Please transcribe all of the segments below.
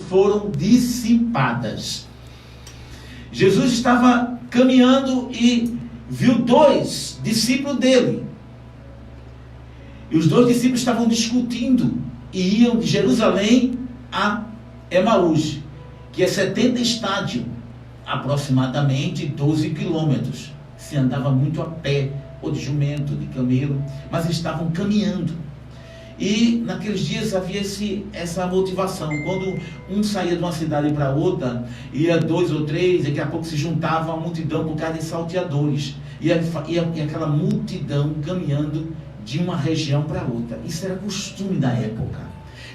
foram dissipadas. Jesus estava caminhando e viu 2 discípulos dele. E os 2 discípulos estavam discutindo e iam de Jerusalém a Emaús, que é 70 estádios, aproximadamente 12 quilômetros. Se andava muito a pé, ou de jumento, de camelo, mas estavam caminhando. E naqueles dias havia essa motivação. Quando um saía de uma cidade para outra, ia 2 ou 3, daqui a pouco se juntava uma multidão por causa de salteadores. E aquela multidão caminhando de uma região para outra. Isso era costume da época.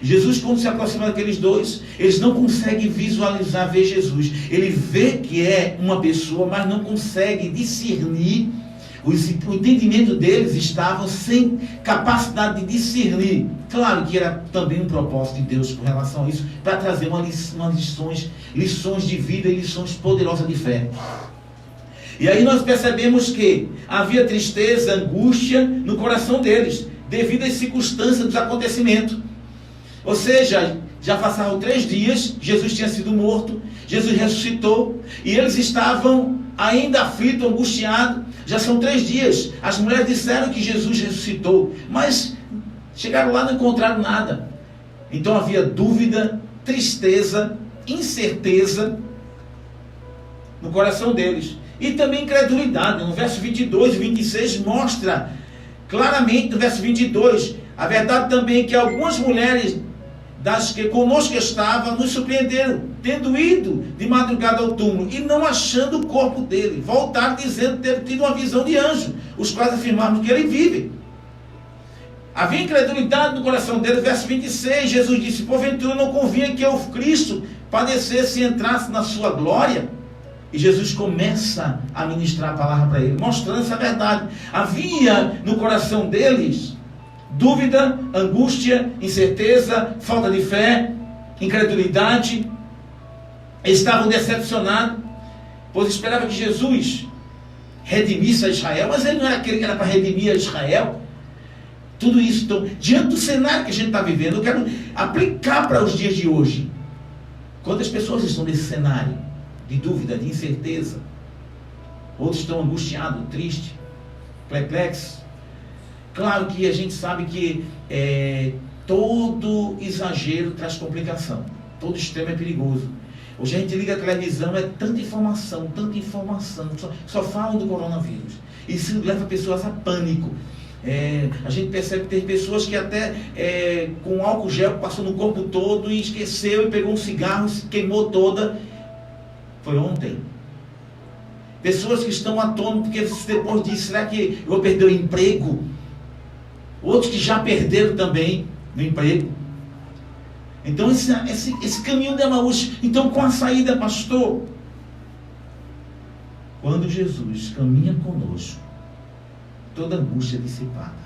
Jesus, quando se aproxima daqueles 2, eles não conseguem visualizar, ver Jesus. Ele vê que é uma pessoa, mas não consegue discernir. O entendimento deles estava sem capacidade de discernir. Claro que era também um propósito de Deus com relação a isso, para trazer lições de vida e lições poderosas de fé. E aí nós percebemos que havia tristeza, angústia no coração deles, devido às circunstâncias dos acontecimentos. Ou seja, já passaram 3 dias, Jesus tinha sido morto, Jesus ressuscitou, e eles estavam ainda aflitos, angustiados. Já são 3 dias. As mulheres disseram que Jesus ressuscitou, mas chegaram lá e não encontraram nada. Então havia dúvida, tristeza, incerteza no coração deles. E também incredulidade. No verso 22 e 26 mostra claramente, no verso 22, a verdade também que algumas mulheres das que conosco estavam nos surpreenderam, tendo ido de madrugada ao túmulo e não achando o corpo dele. Voltaram dizendo ter tido uma visão de anjo, os quais afirmaram que ele vive. Havia incredulidade no coração dele. Verso 26, Jesus disse: porventura não convinha que o Cristo padecesse e entrasse na sua glória? E Jesus começa a ministrar a palavra para ele, mostrando essa verdade. Havia no coração deles dúvida, angústia, incerteza, falta de fé, incredulidade. Estavam decepcionados, pois esperavam que Jesus redimisse a Israel, mas ele não era aquele que era para redimir a Israel. Tudo isso, então, diante do cenário que a gente está vivendo, eu quero aplicar para os dias de hoje. Quantas pessoas estão nesse cenário de dúvida, de incerteza? Outros estão angustiados, tristes, perplexos. Claro que a gente sabe que todo exagero traz complicação. Todo extremo é perigoso. Hoje a gente liga a televisão, é tanta informação, só falam do coronavírus. Isso leva pessoas a pânico. A gente percebe que tem pessoas que até com álcool gel passou no corpo todo e esqueceu e pegou um cigarro, se queimou toda. Foi ontem. Pessoas que estão atônitas porque depois disso, será que eu vou perder o emprego? Outros que já perderam também o emprego. Então esse caminho de Emaús. Então, com a saída, pastor, quando Jesus caminha conosco, toda angústia é dissipada.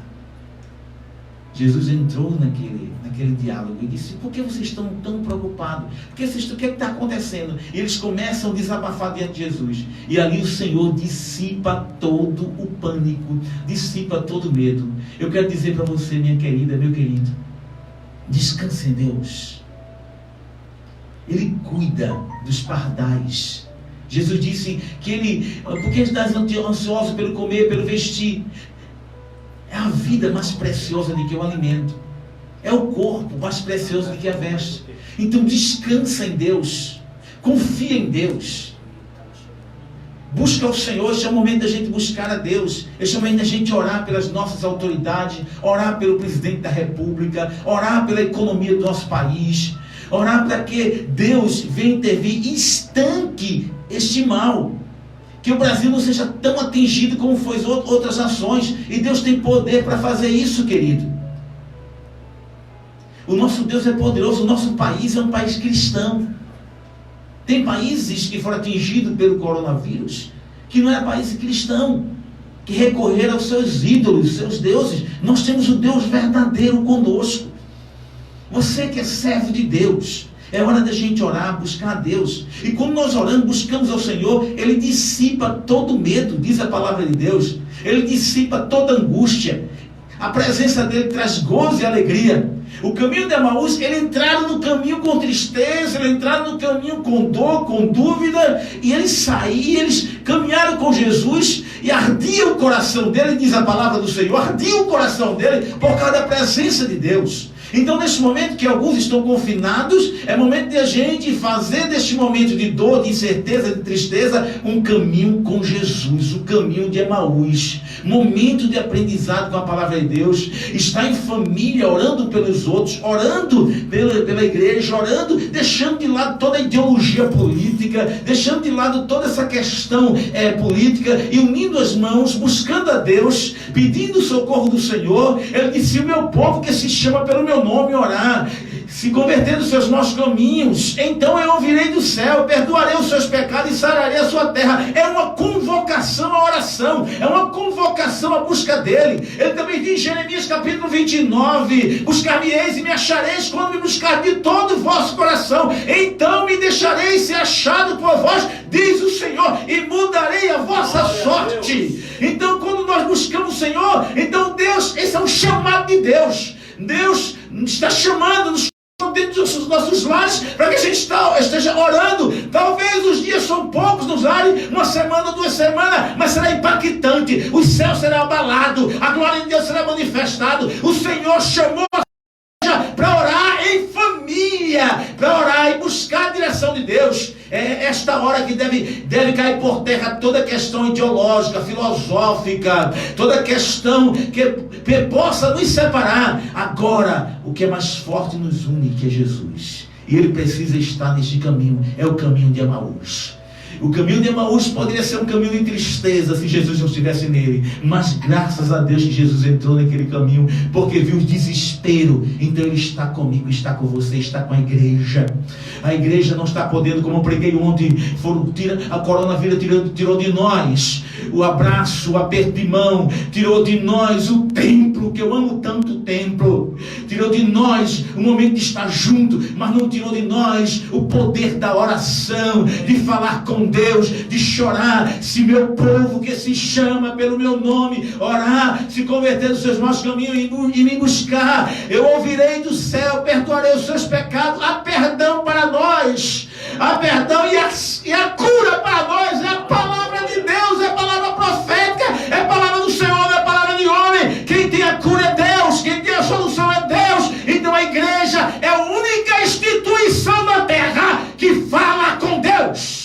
Jesus entrou naquele diálogo e disse: por que vocês estão tão preocupados? O que está acontecendo? E eles começam a desabafar diante de Jesus. E ali o Senhor dissipa todo o pânico, dissipa todo o medo. Eu quero dizer para você, minha querida, meu querido, descanse em Deus. Ele cuida dos pardais. Jesus disse que porque estás ansioso pelo comer, pelo vestir? É a vida mais preciosa do que o alimento. É o corpo mais precioso do que a veste. Então descansa em Deus. Confia em Deus. Busca o Senhor. Este é o momento da gente buscar a Deus. Este é o momento da gente orar pelas nossas autoridades, orar pelo presidente da República, orar pela economia do nosso país, orar para que Deus venha intervir e estanque este mal. Que o Brasil não seja tão atingido como foi outras nações. E Deus tem poder para fazer isso, querido. O nosso Deus é poderoso. O nosso país é um país cristão. Tem países que foram atingidos pelo coronavírus que não é país cristão, que recorreram aos seus ídolos, seus deuses. Nós temos o Deus verdadeiro conosco. Você que é servo de Deus, é hora da gente orar, buscar a Deus. E quando nós oramos, buscamos ao Senhor, Ele dissipa todo medo, diz a palavra de Deus. Ele dissipa toda angústia. A presença dele traz gozo e alegria. O caminho de Emaús, eles entraram no caminho com tristeza, eles entraram no caminho com dor, com dúvida, e eles saíram, eles caminharam com Jesus, e ardia o coração dele, diz a palavra do Senhor, ardia o coração dele por causa da presença de Deus. Então, nesse momento que alguns estão confinados, é momento de a gente fazer deste momento de dor, de incerteza, de tristeza, um caminho com Jesus, o caminho de Emaús. Momento de aprendizado com a palavra de Deus. Estar em família, orando pelos outros, orando pela igreja, orando, deixando de lado toda a ideologia política, deixando de lado toda essa questão política, e unindo as mãos, buscando a Deus, pedindo o socorro do Senhor. Ele disse: o meu povo que se chama pelo meu nome orar, se converter dos seus maus caminhos, então eu ouvirei do céu, perdoarei os seus pecados e sararei a sua terra. É uma convocação à oração, é uma convocação à busca dele. Ele também diz em Jeremias capítulo 29, buscar-me-eis e me achareis quando me buscar de todo o vosso coração, então me deixareis ser achado por vós, diz o Senhor, e mudarei a vossa sorte. Então, quando nós buscamos o Senhor, então Deus, esse é um chamado de Deus. Deus está chamando-nos dentro dos nossos lares, para que a gente esteja orando. Talvez os dias são poucos nos lares, uma semana, 2 semanas, mas será impactante. O céu será abalado, a glória de Deus será manifestada. O Senhor chamou para orar em família, para orar e buscar a direção de Deus. É esta hora que deve cair por terra toda questão ideológica, filosófica, toda questão que possa nos separar. Agora, o que é mais forte nos une, que é Jesus. E ele precisa estar neste caminho, é o caminho de Emaús. O caminho de Emaús poderia ser um caminho de tristeza se Jesus não estivesse nele, mas graças a Deus que Jesus entrou naquele caminho, porque viu o desespero. Então ele está comigo, está com você, está com a igreja. A igreja não está podendo, como eu preguei ontem, a coronavírus tirou de nós o abraço, o aperto de mão, tirou de nós o templo, que eu amo tanto o templo, tirou de nós o momento de estar junto, mas não tirou de nós o poder da oração, de falar com Deus, de chorar. Se meu povo que se chama pelo meu nome orar, se converter dos seus maus caminhos e me buscar, eu ouvirei do céu, perdoarei os seus pecados. Há perdão para nós, há perdão e a cura para nós. É a palavra de Deus, é a palavra profética, é a palavra do Senhor, não é a palavra de homem. Quem tem a cura é Deus, quem tem a solução é Deus. Então a igreja é a única instituição da terra que fala com Deus.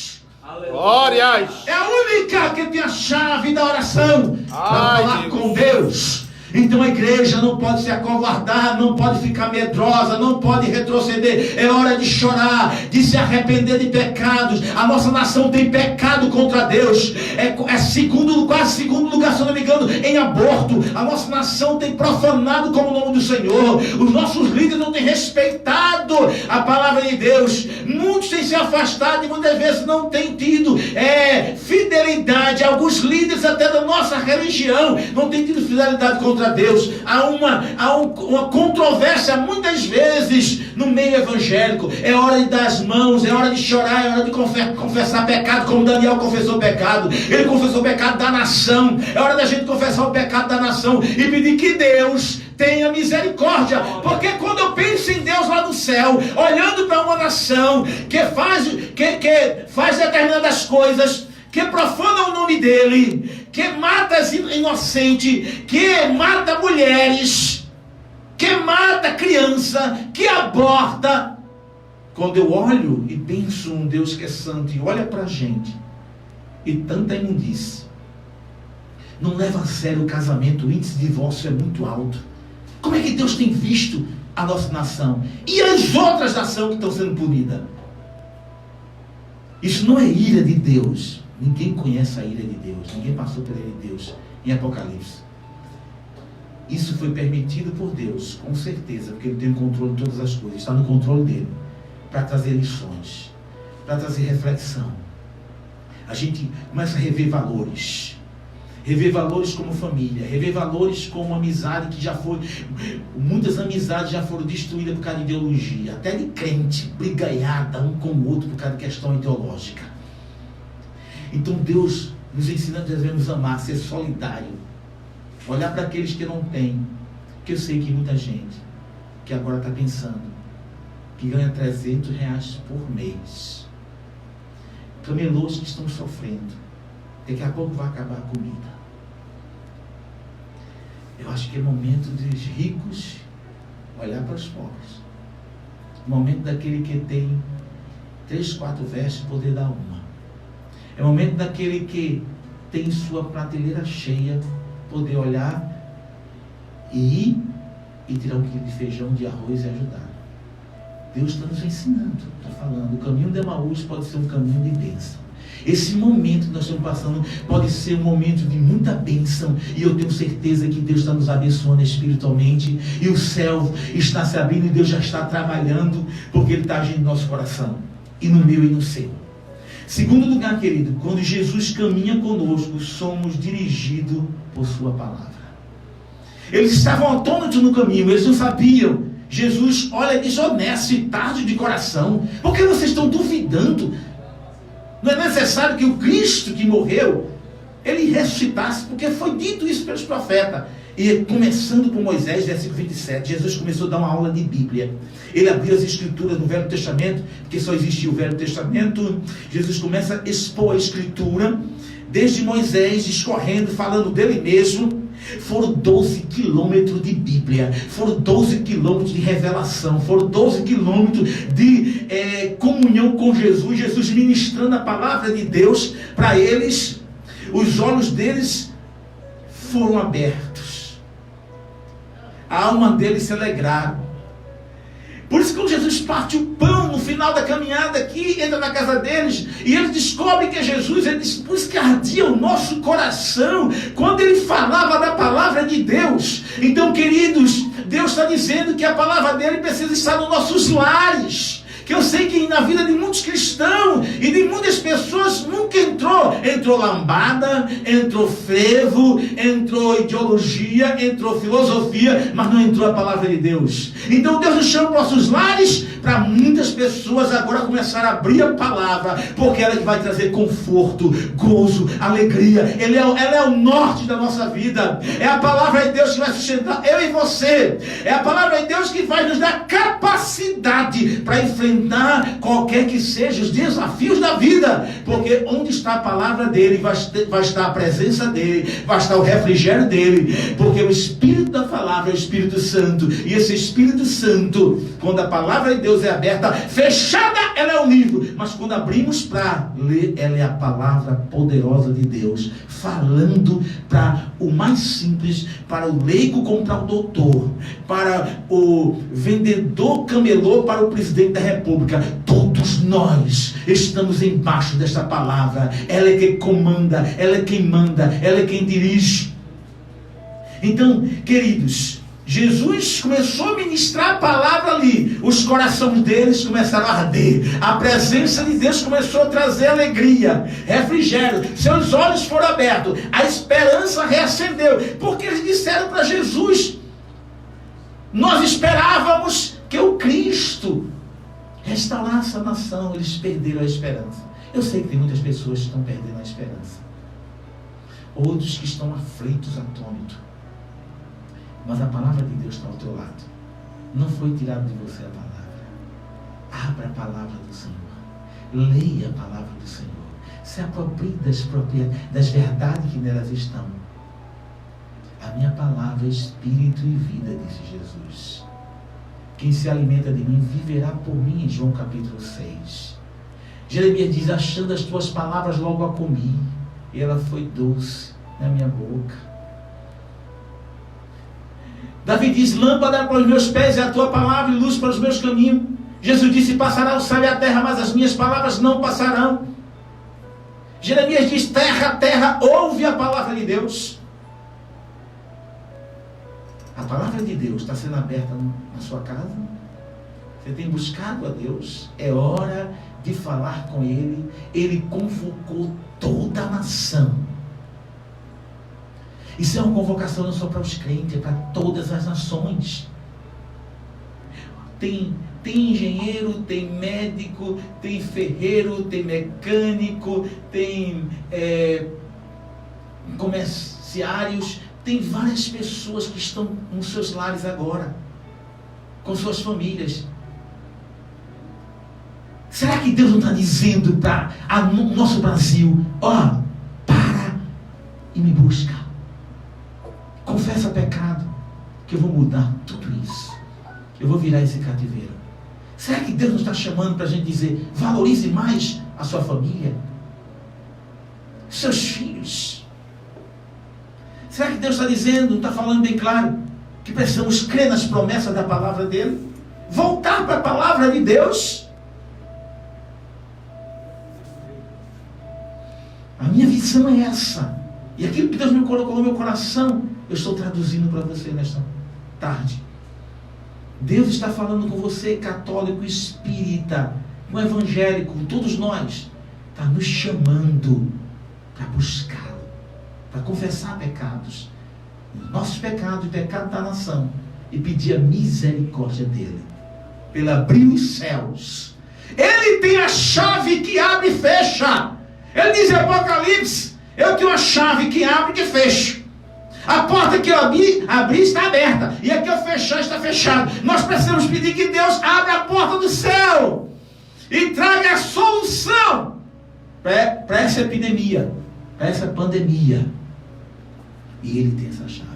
Glórias! É a única que tem a chave da oração para falar com Deus. Então a igreja não pode se acovardar, não pode ficar medrosa, não pode retroceder. É hora de chorar, de se arrepender de pecados. A nossa nação tem pecado contra Deus. Quase segundo lugar, se não me engano, em aborto. A nossa nação tem profanado como o nome do Senhor. Os nossos líderes não têm respeitado a palavra de Deus. Muitos têm se afastado e muitas vezes não têm tido fidelidade. Alguns líderes até da nossa religião não têm tido fidelidade contra Deus. Há uma controvérsia muitas vezes no meio evangélico. É hora de dar as mãos, é hora de chorar, é hora de confessar pecado, como Daniel confessou o pecado. Ele confessou o pecado da nação. É hora da gente confessar o pecado da nação e pedir que Deus tenha misericórdia. Porque quando eu penso em Deus lá no céu, olhando para uma nação que faz determinadas coisas, que profana o nome dele, que mata as inocentes, que mata mulheres, que mata criança, que aborta. Quando eu olho e penso um Deus que é santo e olha para a gente, e tanta imundície, não leva a sério o casamento, o índice de divórcio é muito alto. Como é que Deus tem visto a nossa nação e as outras nações que estão sendo punidas? Isso não é ira de Deus. Ninguém conhece a ira de Deus, ninguém passou pela ira de Deus em Apocalipse. Isso foi permitido por Deus, com certeza, porque Ele tem o controle de todas as coisas, está no controle dele, para trazer lições, para trazer reflexão. A gente começa a rever valores como família, rever valores como amizade, que já foi, muitas amizades já foram destruídas por causa de ideologia, até de crente, brigaiada um com o outro por causa de questão ideológica. Então Deus nos ensina a devemos amar, ser solidário, olhar para aqueles que não têm Porque eu sei que muita gente que agora está pensando que ganha R$300 por mês. Camelôs que estão sofrendo. Daqui a pouco vai acabar a comida. Eu acho que é momento dos ricos olhar para os pobres. Momento daquele que tem 3, 4 vestes poder dar uma. É momento daquele que tem sua prateleira cheia poder olhar e ir e tirar um quilo de feijão, de arroz e ajudar. Deus está nos ensinando, está falando. O caminho de Emaús pode ser um caminho de bênção. Esse momento que nós estamos passando pode ser um momento de muita bênção, e eu tenho certeza que Deus está nos abençoando espiritualmente, e o céu está se abrindo, e Deus já está trabalhando, porque Ele está agindo no nosso coração, e no meu e no seu. Segundo lugar, querido, quando Jesus caminha conosco, somos dirigidos por sua palavra. Eles estavam autônomos no caminho, eles não sabiam. Jesus olha e diz: honesto e tardo de coração, por que vocês estão duvidando? Não é necessário que o Cristo que morreu, Ele ressuscitasse, porque foi dito isso pelos profetas. E começando por Moisés, versículo 27, Jesus começou a dar uma aula de Bíblia. Ele abriu as Escrituras no Velho Testamento, porque só existia o Velho Testamento. Jesus começa a expor a Escritura, desde Moisés, discorrendo, falando dele mesmo. Foram 12 quilômetros de Bíblia, foram 12 quilômetros de revelação, foram 12 quilômetros de comunhão com Jesus, Jesus ministrando a palavra de Deus para eles. Os olhos deles foram abertos, a alma deles se alegraram. Por isso, quando Jesus parte o pão no final da caminhada aqui, entra na casa deles, e eles descobrem que é Jesus, ele diz: por isso que ardia o nosso coração, quando ele falava da palavra de Deus. Então, queridos, Deus está dizendo que a palavra dele precisa estar nos nossos lares. Que eu sei que na vida de muitos cristãos e de muitas pessoas nunca entrou lambada, entrou frevo, entrou ideologia, entrou filosofia, mas não entrou a palavra de Deus. Então Deus nos chama para os nossos lares, para muitas pessoas agora começar a abrir a palavra, porque ela que vai trazer conforto, gozo, alegria. Ela é o norte da nossa vida. É a palavra de Deus que vai sustentar eu e você. É a palavra de Deus que vai nos dar capacidade para enfrentar qualquer que sejam os desafios da vida, porque onde está a palavra dele vai estar a presença dele, vai estar o refrigério dele, porque o Espírito da palavra é o Espírito Santo, e esse Espírito Santo, quando a palavra de Deus é aberta, fechada ela é um livro, mas quando abrimos para ler, ela é a palavra poderosa de Deus, falando para o mais simples, para o leigo como para o doutor, para o vendedor camelô, para o presidente da república. Todos nós estamos embaixo desta palavra. Ela é quem comanda, ela é quem manda, ela é quem dirige. Então, queridos, Jesus começou a ministrar a palavra ali, os corações deles começaram a arder, a presença de Deus começou a trazer alegria, refrigério, seus olhos foram abertos, a esperança reacendeu, porque eles disseram para Jesus: nós esperávamos que o Cristo restaurasse a nação. Eles perderam a esperança. Eu sei que tem muitas pessoas que estão perdendo a esperança, outros que estão aflitos, atônitos, mas a palavra de Deus está ao teu lado. Não foi tirado de você a palavra. Abra a palavra do Senhor, leia a palavra do Senhor, se aproprie das verdades que nelas estão. A minha palavra é espírito e vida, disse Jesus. Quem se alimenta de mim viverá por mim, em João capítulo 6. Jeremias diz: achando as tuas palavras logo a comi, e ela foi doce na minha boca. Davi diz: lâmpada para os meus pés é a tua palavra e luz para os meus caminhos. Jesus disse: passará o céu e a terra, mas as minhas palavras não passarão. Jeremias diz: terra, terra, ouve a palavra de Deus. A palavra de Deus está sendo aberta na sua casa? Você tem buscado a Deus? É hora de falar com Ele. Ele convocou toda a nação. Isso é uma convocação não só para os crentes, é para todas as nações. Tem engenheiro, tem médico, tem ferreiro, tem mecânico, tem comerciários, Tem várias pessoas que estão nos seus lares agora, com suas famílias. Será que Deus não está dizendo para o nosso Brasil, para e me busca. Confessa pecado, que eu vou mudar tudo isso. Eu vou virar esse cativeiro. Será que Deus nos está chamando para a gente dizer, valorize mais a sua família, seus filhos? Será que Deus está dizendo, está falando bem claro, que precisamos crer nas promessas da palavra dele? Voltar para a palavra de Deus? A minha visão é essa. E aquilo que Deus me colocou no meu coração, eu estou traduzindo para você nesta tarde. Deus está falando com você, católico, espírita, com evangélico, com todos nós. Está nos chamando para buscá-lo, para confessar pecados, nossos pecados e o pecado da nação, e pedir a misericórdia dele, pelo abrir os céus. Ele tem a chave que abre e fecha. Ele diz em Apocalipse, eu tenho a chave que abre e que fecha. A porta que eu abri está aberta, e a que eu fechar está fechada. Nós precisamos pedir que Deus abra a porta do céu e traga a solução para essa epidemia, para essa pandemia. E Ele tem essa chave.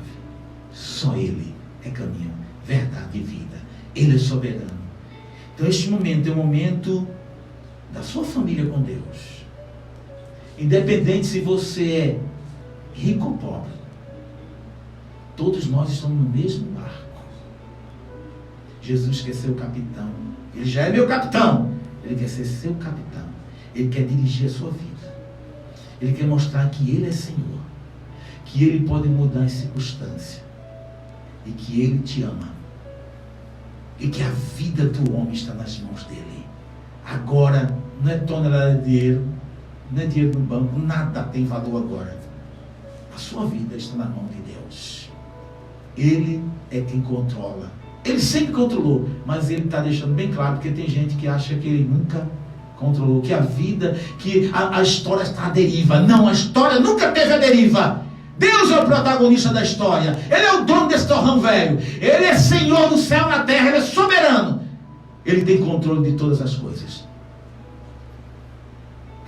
Só Ele é caminho, verdade e vida. Ele é soberano. Então este momento é o momento da sua família com Deus. Independente se você é rico ou pobre, todos nós estamos no mesmo barco. Jesus quer ser o capitão. Ele já é meu capitão. Ele quer ser seu capitão. Ele quer dirigir a sua vida. Ele quer mostrar que Ele é Senhor, que Ele pode mudar as circunstâncias e que Ele te ama e que a vida do homem está nas mãos dEle. Agora não é tonelada de dinheiro, não é dinheiro no banco, nada tem valor agora. A sua vida está na mão de Deus. Ele é quem controla. Ele sempre controlou, mas Ele está deixando bem claro, porque tem gente que acha que Ele nunca controlou, que a vida, que a história está à deriva. Não, a história nunca teve a deriva. Deus é o protagonista da história. Ele é o dono desse torrão velho. Ele é Senhor do céu e da terra. Ele é soberano. Ele tem controle de todas as coisas.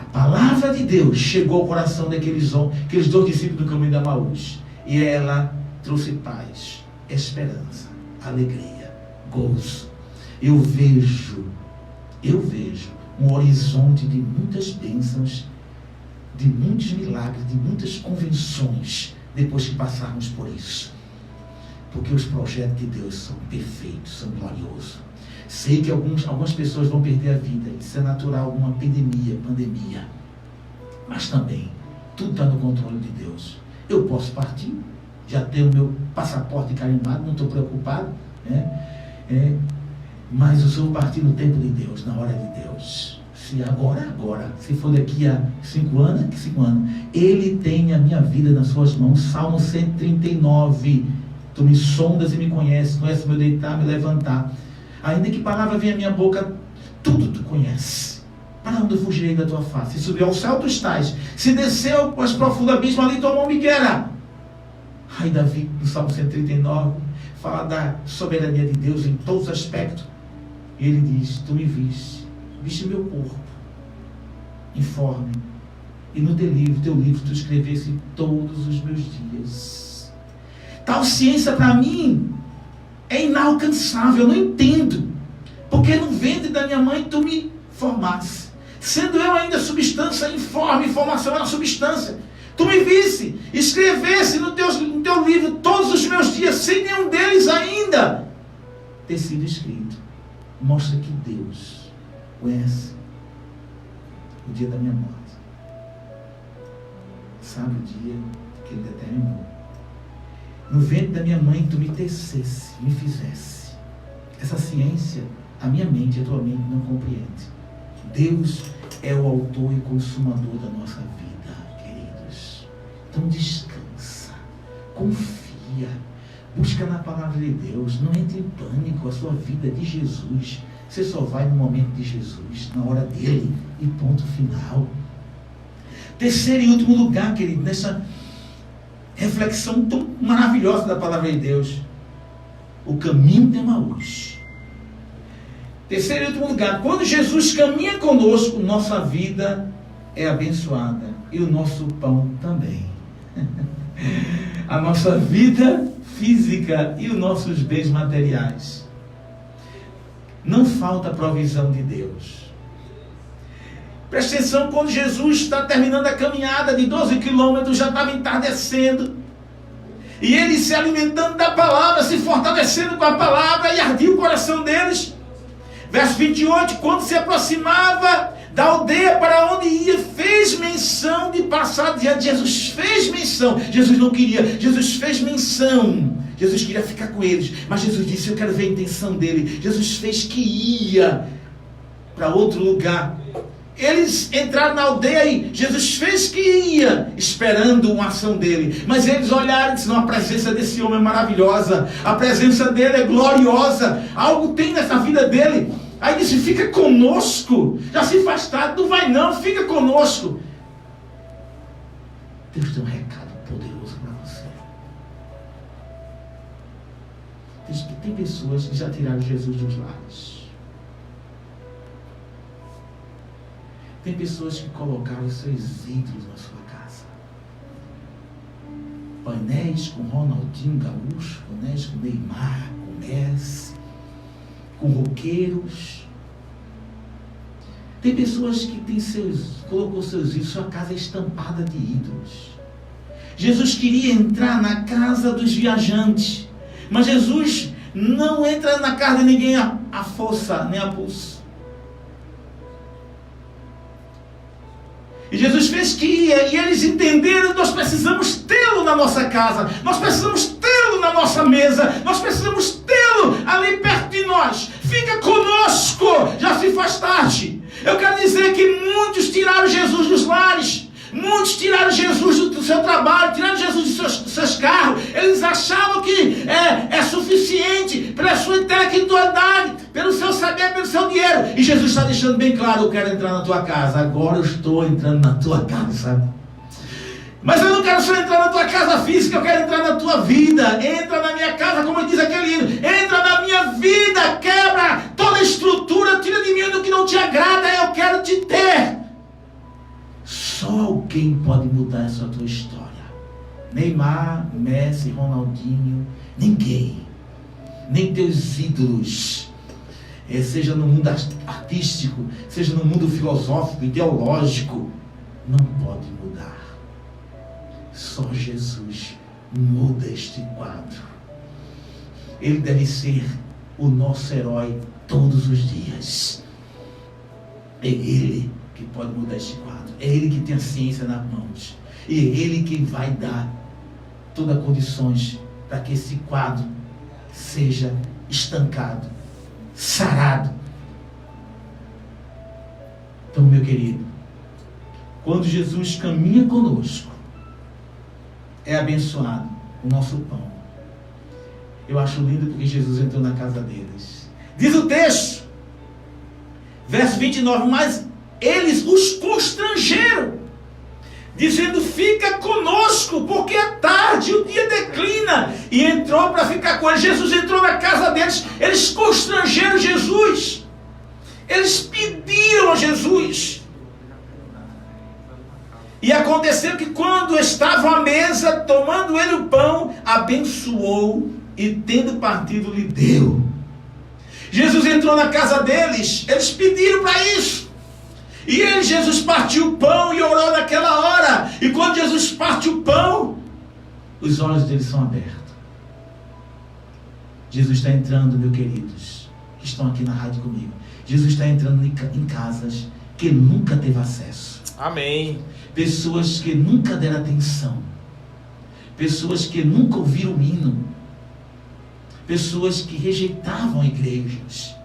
A palavra de Deus chegou ao coração daqueles 2 discípulos do caminho de Emaús, e ela trouxe paz, esperança, alegria, gozo. Eu vejo um horizonte de muitas bênçãos, de muitos milagres, de muitas convenções, depois que passarmos por isso. Porque os projetos de Deus são perfeitos, são gloriosos. Sei que algumas pessoas vão perder a vida, isso é natural, uma pandemia. Mas também, tudo está no controle de Deus. Eu posso partir, já tenho o meu passaporte carimbado, não estou preocupado, mas eu sou partir no tempo de Deus, na hora de Deus. Se agora, se for daqui a 5 anos, 5 anos, Ele tem a minha vida nas suas mãos. Salmo 139, tu me sondas e me conheces meu deitar, me levantar. Ainda que palavra venha à minha boca, tudo tu conheces. Para onde eu fugirei da tua face? Se subir ao céu, tu estás. Se desceu para as profundas abismo, ali tua mão me guiará. Aí Davi, no Salmo 139, fala da soberania de Deus em todos os aspectos. E ele diz, tu me viste meu corpo, informe, e no teu livro tu escrevesse todos os meus dias. Tal ciência para mim é inalcançável, eu não entendo, porque no ventre da minha mãe tu me formasse, sendo eu ainda substância informe, informação era substância, tu me visse, escrevesse no teu livro todos os meus dias, sem nenhum deles ainda ter sido escrito. Mostra que Deus conhece o dia da minha morte, sabe o dia que Ele determinou. No ventre da minha mãe tu me tecesse, me fizesse. Essa ciência a minha mente, a tua mente não compreende. Deus é o autor e consumador da nossa vida, queridos. Então descansa, confia, busca na palavra de Deus, não entre em pânico. A sua vida é de Jesus. Você só vai no momento de Jesus, na hora dele, e ponto final. Terceiro e último lugar, querido, nessa reflexão tão maravilhosa da palavra de Deus. O caminho de Emaús. Terceiro e último lugar, quando Jesus caminha conosco, nossa vida é abençoada e o nosso pão também. A nossa vida física e os nossos bens materiais. Não falta provisão de Deus. Preste atenção, quando Jesus está terminando a caminhada de 12 quilômetros, já estava entardecendo. E ele se alimentando da palavra, se fortalecendo com a palavra, e ardia o coração deles. Verso 28, quando se aproximava da aldeia para onde ia, fez menção de passar diante. Jesus fez menção. Jesus não queria, Jesus fez menção. Jesus queria ficar com eles, mas Jesus disse, eu quero ver a intenção dele. Jesus fez que ia para outro lugar. Eles entraram na aldeia e Jesus fez que ia, esperando uma ação dele. Mas eles olharam e disseram, a presença desse homem é maravilhosa. A presença dele é gloriosa. Algo tem nessa vida dele. Aí disse, fica conosco. Já se faz tarde, não vai não, fica conosco. Deus tem um recado poderoso para você. Tem pessoas que já tiraram Jesus dos lares. Tem pessoas que colocaram os seus ídolos na sua casa. Painéis com Ronaldinho Gaúcho, painéis com Neymar, com Messi, com roqueiros. Tem pessoas que colocou seus ídolos, sua casa estampada de ídolos. Jesus queria entrar na casa dos viajantes, mas Jesus não entra na casa de ninguém à força, nem à pulso. E Jesus fez que ia, e eles entenderam que nós precisamos tê-lo na nossa casa, nós precisamos tê-lo na nossa mesa, nós precisamos tê-lo ali perto de nós. Fica conosco, já se faz tarde. Eu quero dizer que muitos tiraram Jesus dos lares, muitos tiraram Jesus do seu trabalho, tiraram Jesus dos seus carros. Eles achavam que é suficiente pela sua intelectualidade, pelo seu saber, pelo seu dinheiro. E Jesus está deixando bem claro, eu quero entrar na tua casa. Agora eu estou entrando na tua casa. Mas eu não quero só entrar na tua casa física, eu quero entrar na tua vida. Entra na minha casa, como diz aquele hino. Entra na minha vida, quebra toda a estrutura, tira de mim do que não te agrada, eu quero te ter. Só alguém pode mudar essa tua história. Neymar, Messi, Ronaldinho, ninguém. Nem teus ídolos. Seja no mundo artístico, seja no mundo filosófico, ideológico, não pode mudar. Só Jesus muda este quadro. Ele deve ser o nosso herói todos os dias. É Ele que pode mudar este quadro. É Ele que tem a ciência nas mãos. E é Ele que vai dar todas as condições para que esse quadro seja estancado, sarado. Então, meu querido, quando Jesus caminha conosco, é abençoado o nosso pão. Eu acho lindo porque Jesus entrou na casa deles. Diz o texto, verso 29, mas eles os constrangeram, dizendo, fica conosco, porque é tarde, o dia declina. E entrou para ficar com eles. Jesus entrou na casa deles, eles constrangeram Jesus. Eles pediram a Jesus. E aconteceu que quando estavam à mesa, tomando ele o pão, abençoou e tendo partido lhe deu. Jesus entrou na casa deles, eles pediram para isso. E Jesus partiu o pão e orou naquela hora. E quando Jesus parte o pão, os olhos deles são abertos. Jesus está entrando, meus queridos, que estão aqui na rádio comigo. Jesus está entrando em casas que nunca teve acesso. Amém. Pessoas que nunca deram atenção. Pessoas que nunca ouviram o hino. Pessoas que rejeitavam igrejas.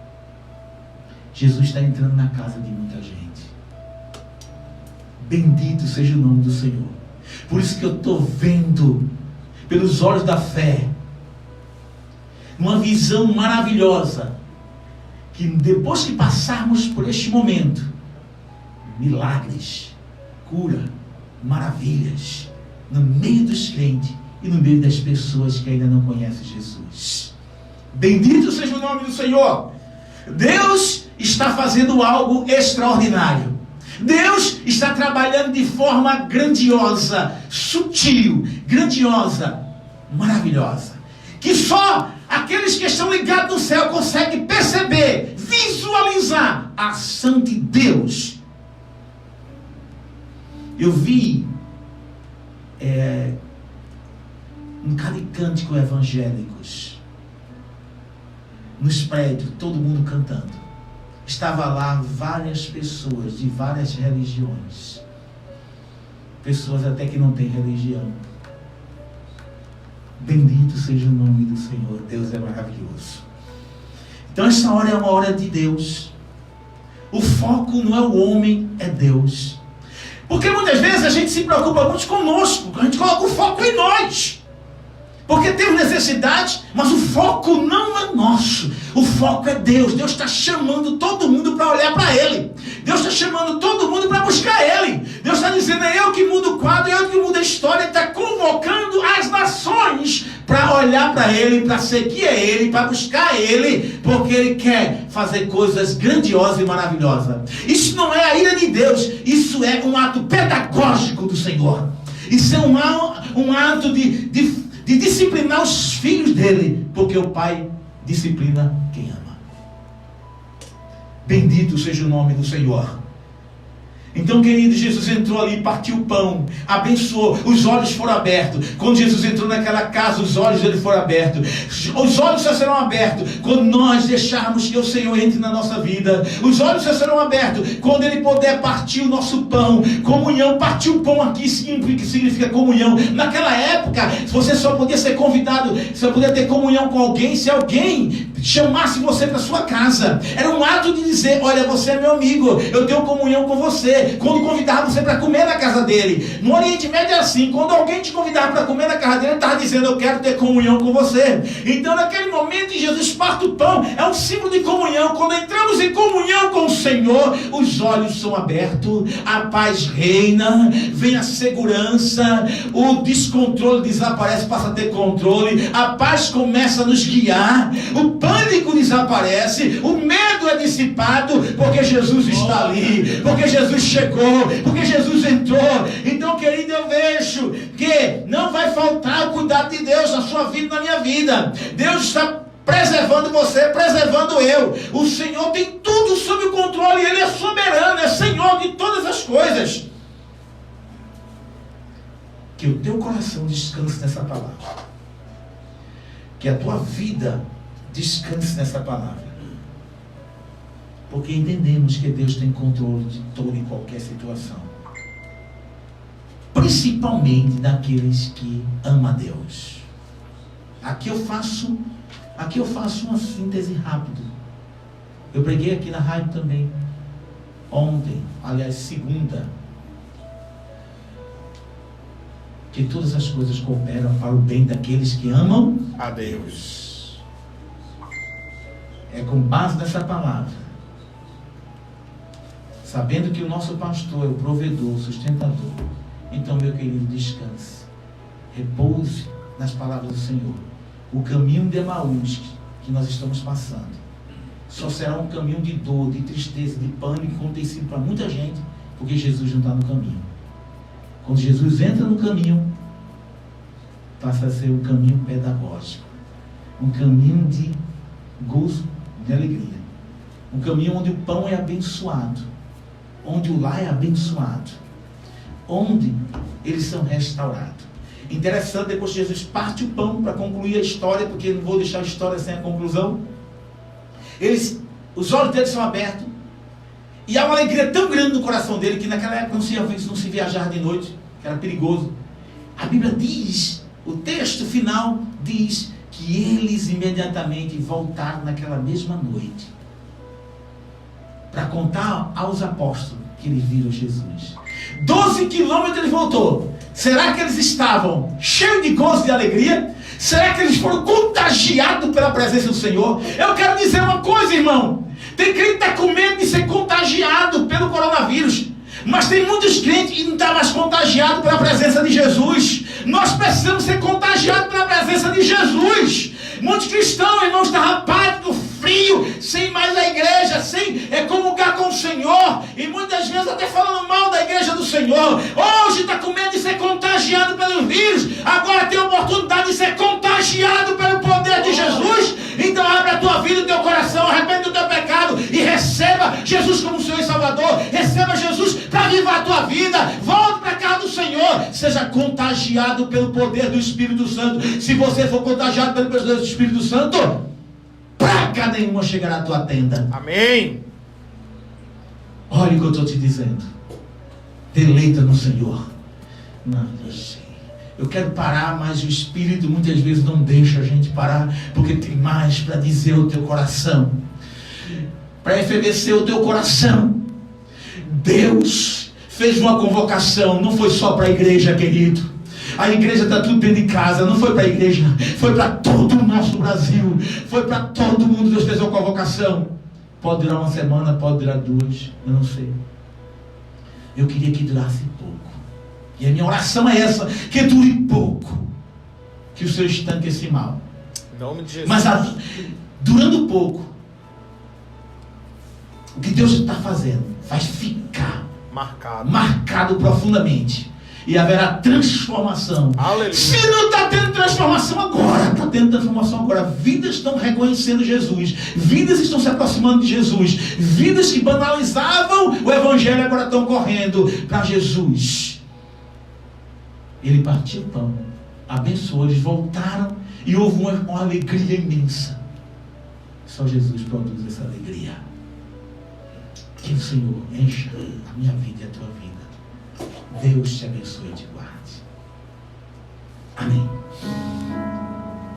Jesus está entrando na casa de muita gente. Bendito seja o nome do Senhor. Por isso que eu estou vendo pelos olhos da fé uma visão maravilhosa, que depois que passarmos por este momento, milagres, cura, maravilhas no meio dos crentes e no meio das pessoas que ainda não conhecem Jesus. Bendito seja o nome do Senhor. Deus está fazendo algo extraordinário. Deus está trabalhando de forma grandiosa, sutil, grandiosa, maravilhosa, que só aqueles que estão ligados no céu conseguem perceber, visualizar a ação de Deus. Eu vi um bocado de cântico evangélicos nos prédios, todo mundo cantando. Estava lá várias pessoas de várias religiões, pessoas até que não têm religião. Bendito seja o nome do Senhor. Deus é maravilhoso. Então essa hora é uma hora de Deus. O foco não é o homem, é Deus. Porque muitas vezes a gente se preocupa muito conosco, a gente coloca o foco em nós. Porque temos necessidade, mas o foco não é nosso. O foco é Deus. Deus está chamando todo mundo para olhar para Ele. Deus está chamando todo mundo para buscar Ele. Deus está dizendo, é eu que mudo o quadro, é eu que mudo a história. Ele está convocando as nações para olhar para Ele, para seguir a Ele, para buscar Ele, porque Ele quer fazer coisas grandiosas e maravilhosas. Isso não é a ira de Deus, isso é um ato pedagógico do Senhor. Isso é um ato de disciplinar os filhos dele, porque o Pai disciplina quem ama. Bendito seja o nome do Senhor. Então, querido, Jesus entrou ali, partiu o pão, abençoou, os olhos foram abertos. Quando Jesus entrou naquela casa, os olhos dele foram abertos. Os olhos só serão abertos quando nós deixarmos que o Senhor entre na nossa vida. Os olhos só serão abertos quando Ele puder partir o nosso pão. Comunhão, partir o pão aqui significa comunhão. Naquela época, você só podia ser convidado, só podia ter comunhão com alguém se alguém chamasse você para sua casa. Era um ato de dizer, olha, você é meu amigo, eu tenho comunhão com você. Quando convidava você para comer na casa dele. No Oriente Médio é assim, quando alguém te convidava para comer na casa dele, ele estava dizendo, eu quero ter comunhão com você. Então naquele momento Jesus parte o pão, é um símbolo de comunhão. Quando entramos em comunhão com o Senhor, os olhos são abertos, a paz reina, vem a segurança, o descontrole desaparece, passa a ter controle, a paz começa a nos guiar, o pânico desaparece, o medo é dissipado, porque Jesus está ali, porque Jesus chegou, porque Jesus entrou. Então, querido, eu vejo que não vai faltar o cuidado de Deus na sua vida e na minha vida. Deus está preservando você, preservando eu. O Senhor tem tudo sob o controle, Ele é soberano, é Senhor de todas as coisas. Que o teu coração descanse nessa palavra, que a tua vida descanse nessa palavra, porque entendemos que Deus tem controle de toda e qualquer situação, principalmente daqueles que amam a Deus. Aqui eu faço uma síntese rápida. Eu preguei aqui na rádio também ontem, aliás segunda, que todas as coisas cooperam para o bem daqueles que amam a Deus. É com base nessa palavra, sabendo que o nosso pastor é o provedor, o sustentador. Então, meu querido, descanse, repouse nas palavras do Senhor. O caminho de Emaús que nós estamos passando só será um caminho de dor, de tristeza, de pânico, como tem sido para muita gente, porque Jesus não está no caminho. Quando Jesus entra no caminho, passa a ser um caminho pedagógico, um caminho de gozo, de alegria, um caminho onde o pão é abençoado, onde o lar é abençoado, onde eles são restaurados. Interessante, depois que Jesus parte o pão para concluir a história, porque não vou deixar a história sem a conclusão, os olhos deles são abertos, e há uma alegria tão grande no coração dele, que naquela época não se viajava de noite, que era perigoso. A Bíblia diz, o texto final diz, que eles imediatamente voltaram naquela mesma noite, para contar aos apóstolos que eles viram Jesus. 12 quilômetros ele voltou. Será que eles estavam cheios de gozo e de alegria? Será que eles foram contagiados pela presença do Senhor? Eu quero dizer uma coisa, irmão. Tem crente que está com medo de ser contagiado pelo coronavírus. Mas tem muitos crentes que não estão mais contagiados pela presença de Jesus. Nós precisamos ser contagiados pela presença de Jesus. Muitos cristãos, irmãos, estão apáticos, frio, sem mais a igreja, sem comungar com o Senhor, e muitas vezes até falando mal da igreja do Senhor. Hoje está com medo de ser contagiado pelo vírus, agora tem a oportunidade de ser contagiado pelo poder de Jesus. Então abre a tua vida e o teu coração, arrepende do teu pecado e receba Jesus como Senhor e Salvador. Receba Jesus para viver a tua vida. Volte para a casa do Senhor. Seja contagiado pelo poder do Espírito Santo. Se você for contagiado pelo poder do Espírito Santo, praga nenhuma chegará à tua tenda. Amém. Olha o que eu estou te dizendo. Deleita no Senhor. Não, eu sei. Eu quero parar, mas o Espírito muitas vezes não deixa a gente parar, porque tem mais para dizer ao teu coração, para efervescer o teu coração. Deus fez uma convocação, não foi só para a igreja, querido. A igreja está tudo dentro de casa, não foi para a igreja, foi para todo o nosso Brasil, foi para todo mundo. Deus fez uma convocação. Pode durar uma semana, pode durar 2, eu não sei. Eu queria que durasse pouco. E a minha oração é essa, que dure pouco, que o Senhor estanque esse mal. Em nome de Jesus. Mas durando pouco, o que Deus está fazendo vai ficar marcado profundamente, e haverá transformação. Aleluia. Se não está tendo transformação agora, está tendo transformação agora. Vidas estão reconhecendo Jesus, vidas estão se aproximando de Jesus, vidas que banalizavam o Evangelho agora estão correndo para Jesus. Ele partiu o pão, abençoou, eles voltaram e houve uma alegria imensa. Só Jesus produz essa alegria. Que o Senhor encha a minha vida e a tua vida. Deus te abençoe e te guarde. Amém.